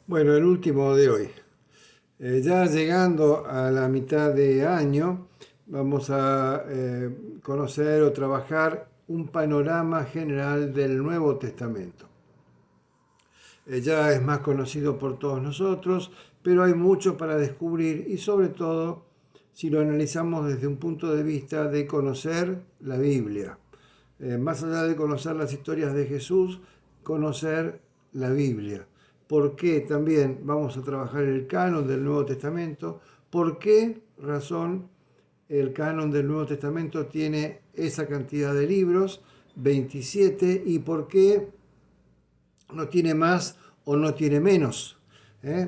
Bueno, el último de hoy. Ya llegando a la mitad de año, vamos a conocer o trabajar un panorama general del Nuevo Testamento. Ya es más conocido por todos nosotros, pero hay mucho para descubrir y sobre todo si lo analizamos desde un punto de vista de conocer la Biblia. Más allá de conocer las historias de Jesús, conocer la Biblia. ¿Por qué también vamos a trabajar el canon del Nuevo Testamento? ¿Por qué razón el canon del Nuevo Testamento tiene esa cantidad de libros, 27, y por qué no tiene más o no tiene menos?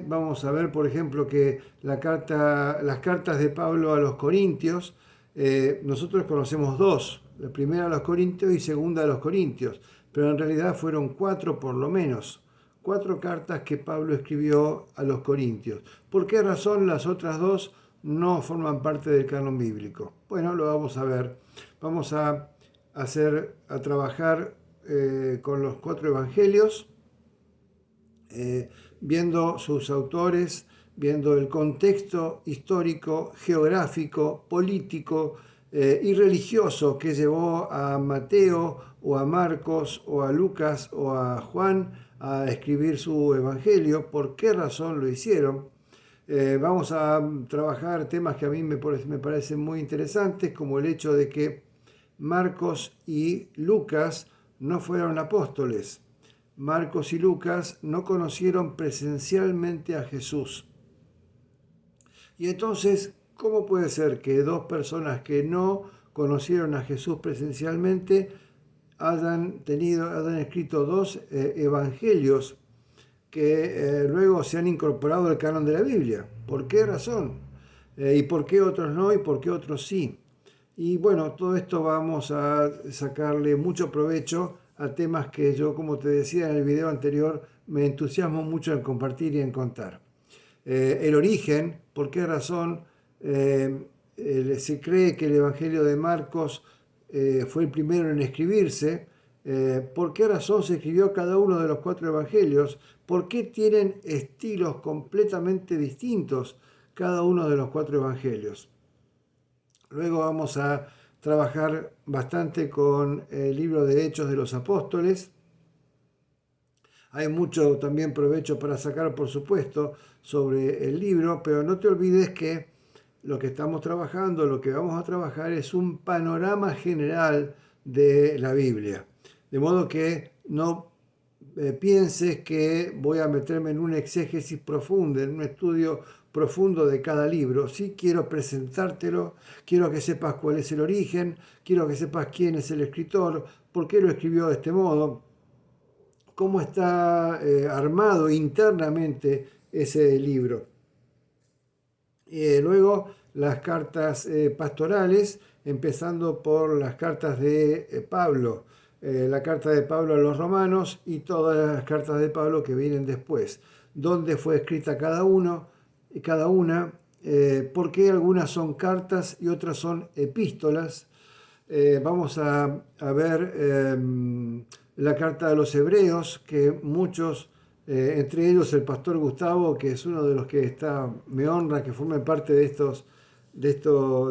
Vamos a ver, por ejemplo, que las cartas de Pablo a los Corintios, nosotros conocemos dos, la primera a los Corintios y segunda a los Corintios, pero en realidad fueron cuatro por lo menos, cuatro cartas que Pablo escribió a los Corintios. ¿Por qué razón las otras dos no forman parte del canon bíblico? Bueno, lo vamos a ver. Vamos a trabajar con los cuatro evangelios, viendo sus autores, viendo el contexto histórico, geográfico, político y religioso que llevó a Mateo o a Marcos o a Lucas o a Juan a escribir su evangelio, por qué razón lo hicieron. Vamos a trabajar temas que a mí me parecen muy interesantes, como el hecho de que Marcos y Lucas no fueron apóstoles. Marcos y Lucas no conocieron presencialmente a Jesús. Y entonces, ¿cómo puede ser que dos personas que no conocieron a Jesús presencialmente hayan escrito dos evangelios que luego se han incorporado al canon de la Biblia? ¿Por qué razón? ¿Y por qué otros no y por qué otros sí? Y bueno, todo esto vamos a sacarle mucho provecho a temas que yo, como te decía en el video anterior, me entusiasmo mucho en compartir y en contar. El origen, ¿por qué razón se cree que el Evangelio de Marcos fue el primero en escribirse? ¿Por qué razón se escribió cada uno de los cuatro evangelios? ¿Por qué tienen estilos completamente distintos cada uno de los cuatro evangelios? Luego vamos a trabajar bastante con el libro de Hechos de los Apóstoles. Hay mucho también provecho para sacar, por supuesto, sobre el libro, pero no te olvides que lo que estamos trabajando, lo que vamos a trabajar es un panorama general de la Biblia. De modo que no pienses que voy a meterme en un exégesis profundo, en un estudio profundo de cada libro. Sí quiero presentártelo, quiero que sepas cuál es el origen, quiero que sepas quién es el escritor, por qué lo escribió de este modo, cómo está armado internamente ese libro. Luego las cartas pastorales, empezando por las cartas de Pablo, la carta de Pablo a los romanos y todas las cartas de Pablo que vienen después. ¿Dónde fue escrita cada una? ¿Por qué algunas son cartas y otras son epístolas? Vamos a ver la carta de los hebreos, que muchos, entre ellos el pastor Gustavo, que es uno de los que me honra que forme parte de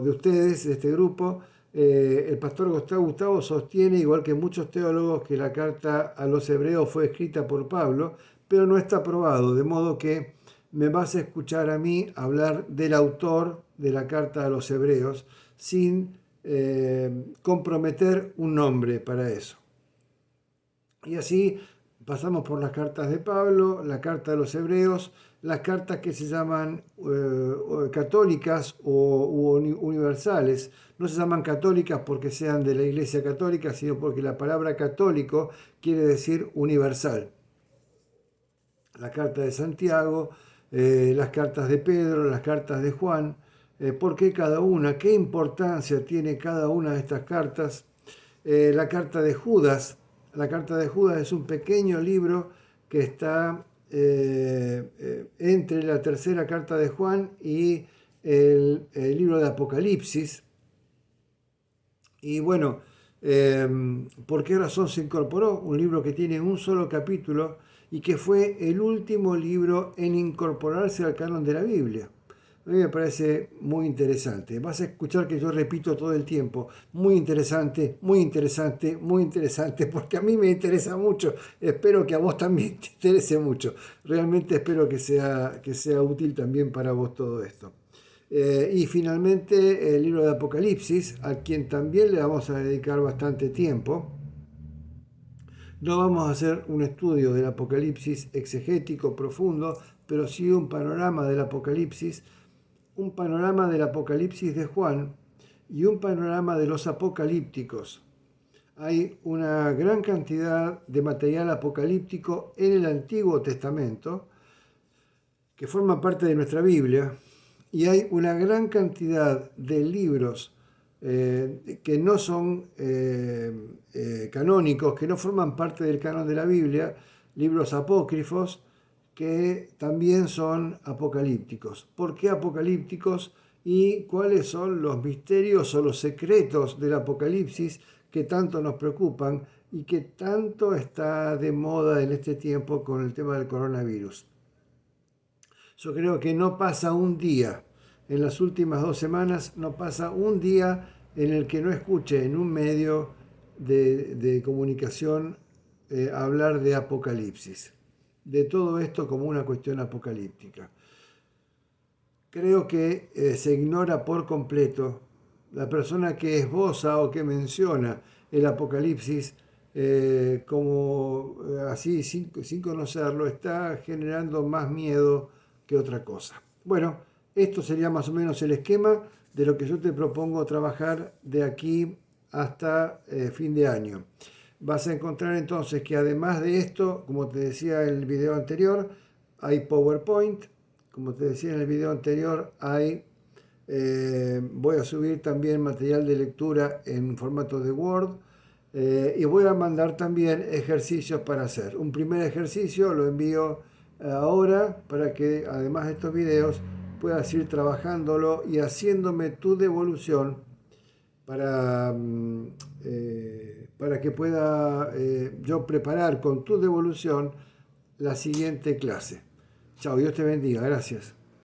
ustedes, de este grupo. El pastor Gustavo sostiene, igual que muchos teólogos, que la carta a los hebreos fue escrita por Pablo, pero no está probado, de modo que me vas a escuchar a mí hablar del autor de la carta a los hebreos sin comprometer un nombre para eso. Y así pasamos por las cartas de Pablo, la carta de los hebreos, las cartas que se llaman católicas o universales. No se llaman católicas porque sean de la Iglesia Católica, sino porque la palabra católico quiere decir universal. La carta de Santiago, las cartas de Pedro, las cartas de Juan. ¿Por qué cada una? ¿Qué importancia tiene cada una de estas cartas? La carta de Judas. La carta de Judas es un pequeño libro que está entre la tercera carta de Juan y el libro de Apocalipsis. Y bueno, ¿por qué razón se incorporó? Un libro que tiene un solo capítulo y que fue el último libro en incorporarse al canon de la Biblia. A mí me parece muy interesante. Vas a escuchar que yo repito todo el tiempo, muy interesante, muy interesante, muy interesante, porque a mí me interesa mucho. Espero que a vos también te interese mucho. Realmente espero que sea útil también para vos todo esto. Y finalmente el libro de Apocalipsis, a quien también le vamos a dedicar bastante tiempo. No vamos a hacer un estudio del Apocalipsis exegético profundo, pero sí un panorama del Apocalipsis de Juan y un panorama de los apocalípticos. Hay una gran cantidad de material apocalíptico en el Antiguo Testamento que forma parte de nuestra Biblia, y hay una gran cantidad de libros que no son canónicos, que no forman parte del canon de la Biblia, libros apócrifos que también son apocalípticos. ¿Por qué apocalípticos? ¿Y cuáles son los misterios o los secretos del Apocalipsis que tanto nos preocupan y que tanto está de moda en este tiempo con el tema del coronavirus? Yo creo que no pasa un día, en las últimas 2 semanas, no pasa un día en el que no escuche en un medio de comunicación hablar de apocalipsis, de todo esto como una cuestión apocalíptica. Creo que se ignora por completo la persona que esboza o que menciona el apocalipsis como así sin conocerlo, está generando más miedo que otra cosa. Bueno, esto sería más o menos el esquema de lo que yo te propongo trabajar de aquí hasta fin de año. Vas a encontrar entonces que además de esto, como te decía en el video anterior, hay PowerPoint. Como te decía en el video anterior, voy a subir también material de lectura en formato de Word. Y voy a mandar también ejercicios para hacer. Un primer ejercicio lo envío ahora para que además de estos videos puedas ir trabajándolo y haciéndome tu devolución para, para que pueda yo preparar con tu devolución la siguiente clase. Chao, Dios te bendiga, gracias.